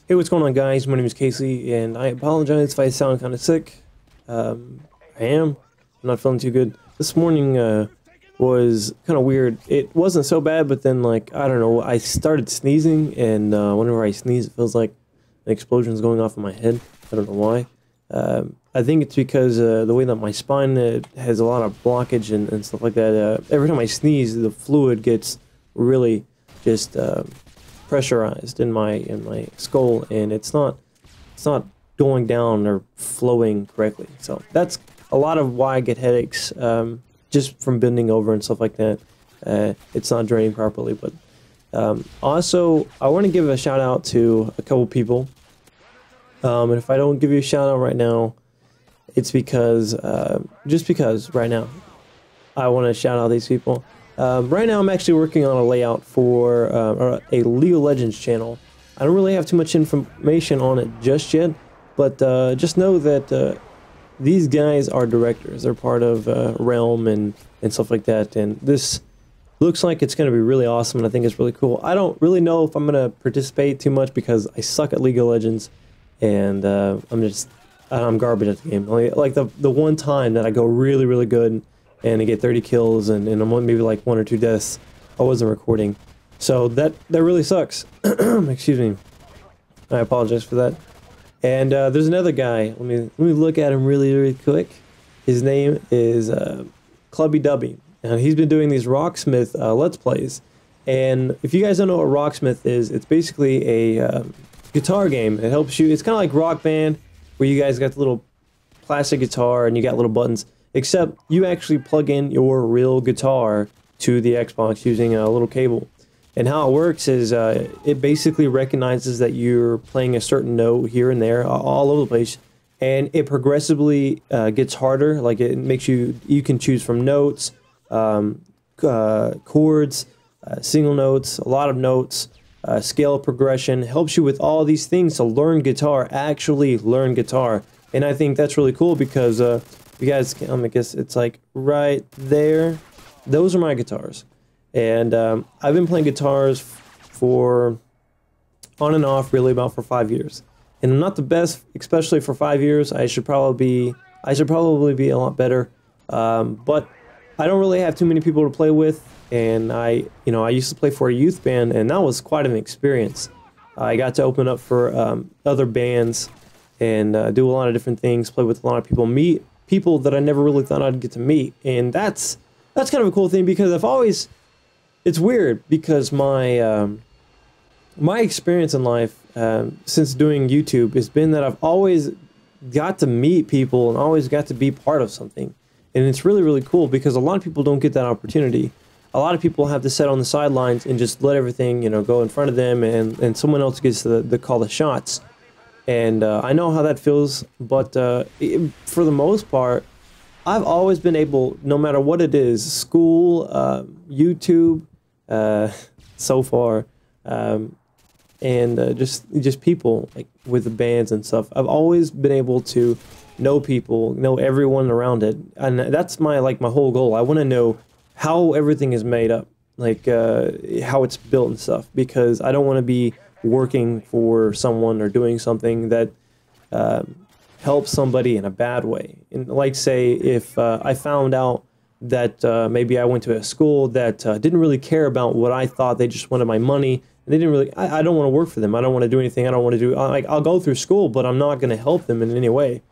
Hey, what's going on, guys? My name is Casey, and I apologize if I sound kind of sick. I am. I'm not feeling too good. This morning was kind of weird. It wasn't so bad, but then, like, I don't know, I started sneezing, and whenever I sneeze, it feels like an explosion's going off in my head. I don't know why. I think it's because the way that my spine has a lot of blockage and stuff like that. Every time I sneeze, the fluid gets really just pressurized in my skull, and it's not going down or flowing correctly. So that's a lot of why I get headaches, just from bending over and stuff like that. It's not draining properly. But also, I want to give a shout out to a couple people. And if I don't give you a shout out right now, it's because just because right now I want to shout out these people. Right now, I'm actually working on a layout for a League of Legends channel. I don't really have too much information on it just yet, but just know that these guys are directors. They're part of Realm and stuff like that, and this looks like it's going to be really awesome, and I think it's really cool. I don't really know if I'm going to participate too much because I suck at League of Legends, and I'm garbage at the game. Like the one time that I go really, really good, and I get 30 kills, and I'm maybe like 1 or 2 deaths, I wasn't recording. So that really sucks. Excuse me. I apologize for that. And there's another guy. Let me look at him really, really quick. His name is Clubby Dubby. And he's been doing these Rocksmith Let's Plays. And if you guys don't know what Rocksmith is, it's basically a guitar game. It helps you. It's kind of like Rock Band, where you guys got the little plastic guitar and you got little buttons. Except you actually plug in your real guitar to the Xbox using a little cable. And how it works is it basically recognizes that you're playing a certain note here and there, all over the place. And it progressively gets harder. Like it makes you can choose from notes, chords, single notes, a lot of notes, scale progression. Helps you with all these things to learn guitar, actually learn guitar. And I think that's really cool because you guys, I guess it's like right there. Those are my guitars, and I've been playing guitars for on and off really about for 5 years, and I'm not the best, especially for 5 years. I should probably be a lot better, but I don't really have too many people to play with, and I used to play for a youth band, and that was quite an experience. I got to open up for other bands and do a lot of different things, play with a lot of people, meet people that I never really thought I'd get to meet, and that's kind of a cool thing because it's weird because my my experience in life since doing YouTube has been that I've always got to meet people and always got to be part of something, and it's really, really cool because a lot of people don't get that opportunity. A lot of people have to sit on the sidelines and just let everything go in front of them, and someone else gets the call the shots. And I know how that feels, but for the most part, I've always been able, no matter what it is, school, YouTube, so far, and just people like with the bands and stuff. I've always been able to know people, know everyone around it, and that's my whole goal. I want to know how everything is made up, like how it's built and stuff, because I don't want to be working for someone or doing something that helps somebody in a bad way. And like, say, if I found out that maybe I went to a school that didn't really care about what I thought, they just wanted my money, and they didn't really, I don't want to work for them. I don't want to do anything. I don't want to do, I'll go through school, but I'm not going to help them in any way.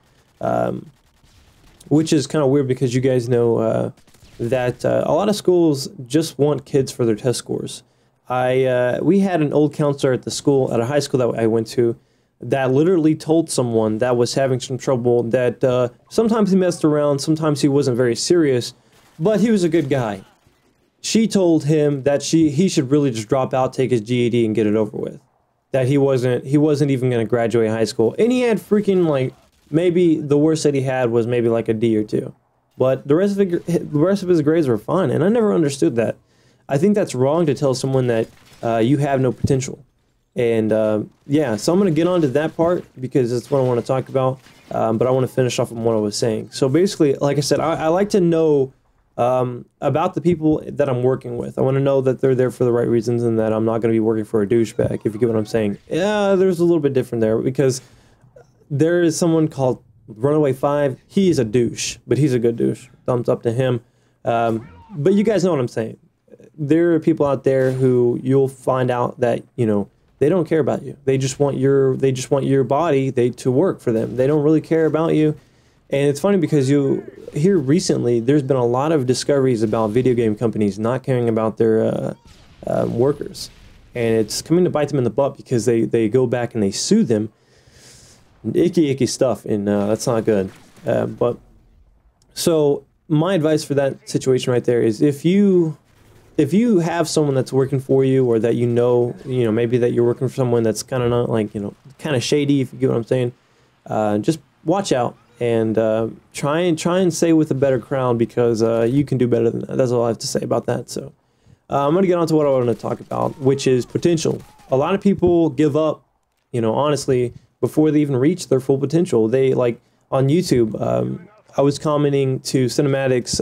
Which is kind of weird because you guys know that a lot of schools just want kids for their test scores. We had an old counselor at a high school that I went to, that literally told someone that was having some trouble that sometimes he messed around, sometimes he wasn't very serious, but he was a good guy. She told him that he should really just drop out, take his GED, and get it over with. That he wasn't even going to graduate high school, and he had freaking maybe the worst that he had was maybe like a D or 2, but the rest of his grades were fine, and I never understood that. I think that's wrong to tell someone that you have no potential. And yeah, so I'm going to get on to that part because that's what I want to talk about. But I want to finish off on what I was saying. So basically, like I said, I like to know about the people that I'm working with. I want to know that they're there for the right reasons and that I'm not going to be working for a douchebag, if you get what I'm saying. Yeah, there's a little bit different there because there is someone called Runaway 5. He's a douche, but he's a good douche. Thumbs up to him. But you guys know what I'm saying. There are people out there who you'll find out that, you know, they don't care about you. They just want your body to work for them. They don't really care about you. And it's funny because here recently, there's been a lot of discoveries about video game companies not caring about their workers. And it's coming to bite them in the butt because they go back and they sue them. Icky stuff, and that's not good. But so my advice for that situation right there is if you have someone that's working for you, or that you know maybe that you're working for someone that's kind of not like, kind of shady, if you get what I'm saying, just watch out and try and stay with a better crowd, because you can do better than that. That's all I have to say about that. So I'm gonna get on to what I want to talk about, which is potential. A lot of people give up, honestly, before they even reach their full potential. They, like on YouTube, I was commenting to Cinematic's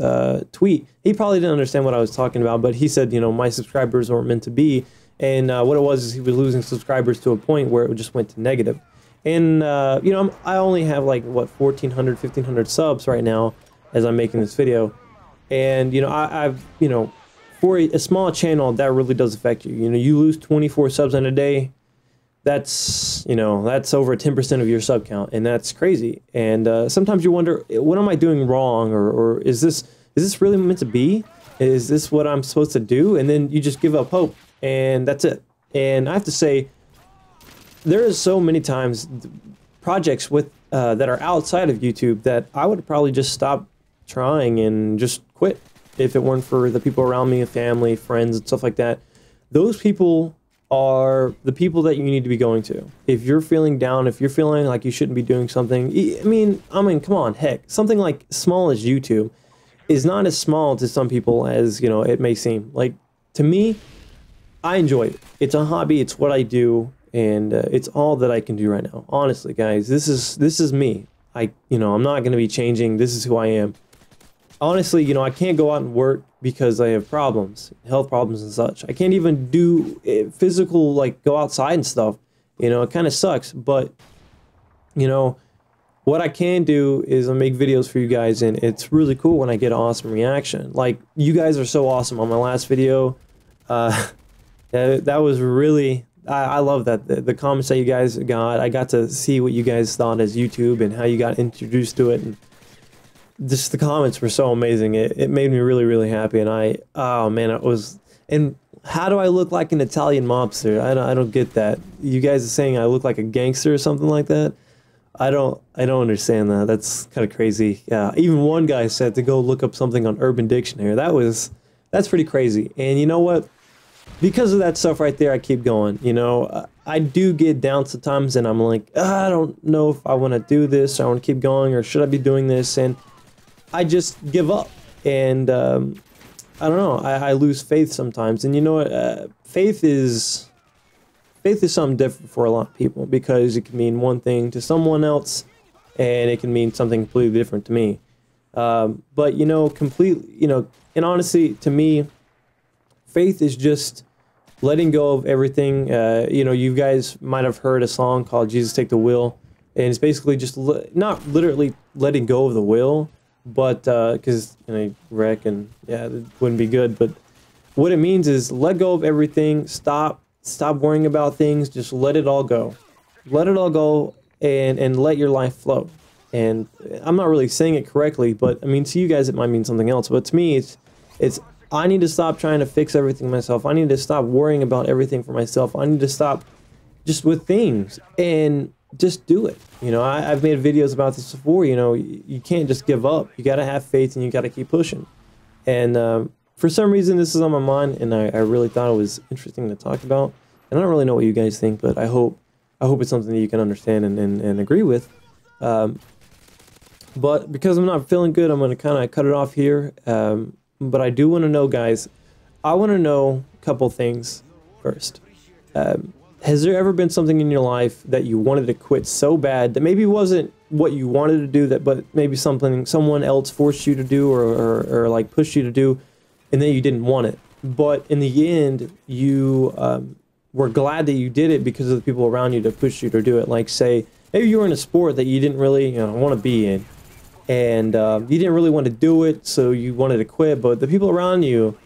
tweet. He probably didn't understand what I was talking about, but he said, my subscribers weren't meant to be. And what it was is he was losing subscribers to a point where it just went to negative. And, I only have like, 1,400, 1,500 subs right now as I'm making this video. And, I've, for a small channel, that really does affect you. You lose 24 subs in a day. That's over 10% of your sub count, and that's crazy. And sometimes you wonder, what am I doing wrong, or is this really meant to be? Is this what I'm supposed to do? And then you just give up hope, and that's it. And I have to say, there is so many times projects with that are outside of YouTube that I would probably just stop trying and just quit if it weren't for the people around me, family, friends, and stuff like that. Those people are the people that you need to be going to. If you're feeling down, if you're feeling like you shouldn't be doing something, I mean, come on, heck, something like small as YouTube is not as small to some people as, it may seem. Like, to me, I enjoy it. It's a hobby, it's what I do, and it's all that I can do right now. Honestly, guys, this is me. I'm not going to be changing. This is who I am. Honestly, I can't go out and work because I have problems, health problems and such. I can't even do physical, like go outside and stuff. It kind of sucks. But, what I can do is make videos for you guys, and it's really cool when I get an awesome reaction. Like, you guys are so awesome on my last video. That was really, I love that. The comments that you guys got, I got to see what you guys thought as YouTube and how you got introduced to it. And just the comments were so amazing. It made me really, really happy. And oh man, it was. And how do I look like an Italian mobster? I don't get that. You guys are saying I look like a gangster or something like that. I don't understand that. That's kind of crazy. Yeah, even one guy said to go look up something on Urban Dictionary. That's pretty crazy. And you know what? Because of that stuff right there, I keep going. I do get down sometimes, and I'm like, I don't know if I want to do this, or I want to keep going, or should I be doing this? And I just give up, and I don't know. I lose faith sometimes, and you know what? Faith is something different for a lot of people, because it can mean one thing to someone else, and it can mean something completely different to me. But and honestly, to me, faith is just letting go of everything. You guys might have heard a song called "Jesus Take the Wheel," and it's basically just not literally letting go of the wheel, but because wreck and yeah, it wouldn't be good. But what it means is let go of everything. Stop worrying about things. Just let it all go. Let it all go, and let your life flow. And I'm not really saying it correctly, but I mean, to you guys it might mean something else. But to me, it's I need to stop trying to fix everything myself. I need to stop worrying about everything for myself. I need to stop just with things and just do it. I've made videos about this before. You can't just give up. You got to have faith, and you got to keep pushing. And for some reason, this is on my mind, and I really thought it was interesting to talk about. And I don't really know what you guys think, but I hope it's something that you can understand and agree with. But because I'm not feeling good, I'm going to kind of cut it off here. But I do want to know, guys, I want to know a couple things first. has there ever been something in your life that you wanted to quit so bad that maybe wasn't what you wanted to do, that but maybe something someone else forced you to do, or like pushed you to do, and then you didn't want it, but in the end you were glad that you did it because of the people around you that pushed you to do it? Like, say maybe you were in a sport that you didn't really want to be in, and you didn't really want to do it, so you wanted to quit, but the people around you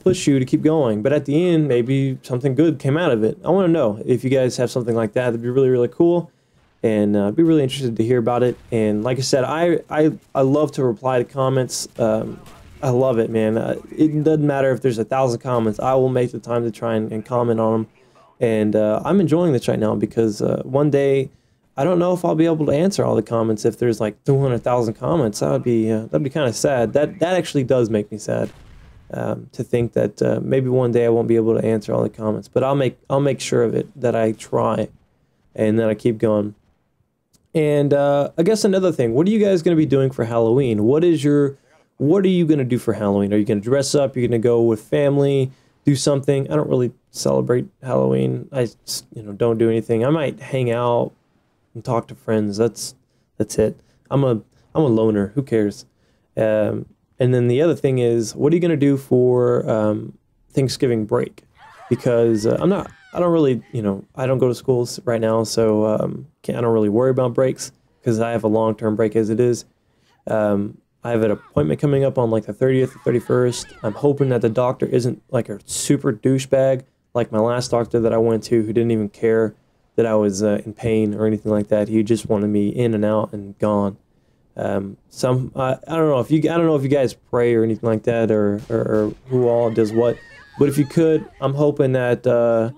push you to keep going. But at the end, maybe something good came out of it. I want to know if you guys have something like that. That'd be really, really cool, and I'd be really interested to hear about it. And like I said, I love to reply to comments. I love it, man. It doesn't matter if there's 1,000 comments. I will make the time to try and comment on them. And I'm enjoying this right now because one day, I don't know if I'll be able to answer all the comments. If there's like 200,000 comments, that'd be kind of sad. That actually does make me sad. To think that maybe one day I won't be able to answer all the comments, but I'll make sure of it, that I try, and that I keep going. And I guess another thing, what are you guys going to be doing for Halloween? What are you going to do for Halloween? Are you going to dress up? You're going to go with family, do something? I don't really celebrate Halloween. I don't do anything. I might hang out and talk to friends. That's it. I'm a loner. Who cares? And then the other thing is, what are you going to do for Thanksgiving break? Because I don't really, I don't go to school right now, so I don't really worry about breaks because I have a long-term break as it is. I have an appointment coming up on like the 30th or 31st. I'm hoping that the doctor isn't like a super douchebag like my last doctor that I went to, who didn't even care that I was in pain or anything like that. He just wanted me in and out and gone. I don't know if you guys pray or anything like that, or who all does what, but if you could, I'm hoping that that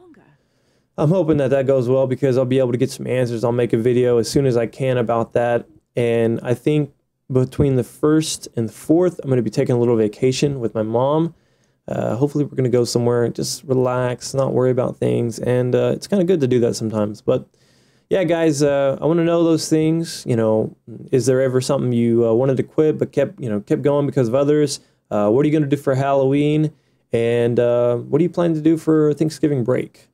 goes well, because I'll be able to get some answers. I'll make a video as soon as I can about that. And I think between the 1st and the 4th, I'm going to be taking a little vacation with my mom. Hopefully we're going to go somewhere and just relax, not worry about things. And it's kind of good to do that sometimes. But yeah, guys, I want to know those things. Is there ever something you wanted to quit but kept going because of others? What are you going to do for Halloween? And what do you plan to do for Thanksgiving break?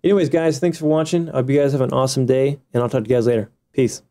Anyways, guys, thanks for watching. I hope you guys have an awesome day, and I'll talk to you guys later. Peace.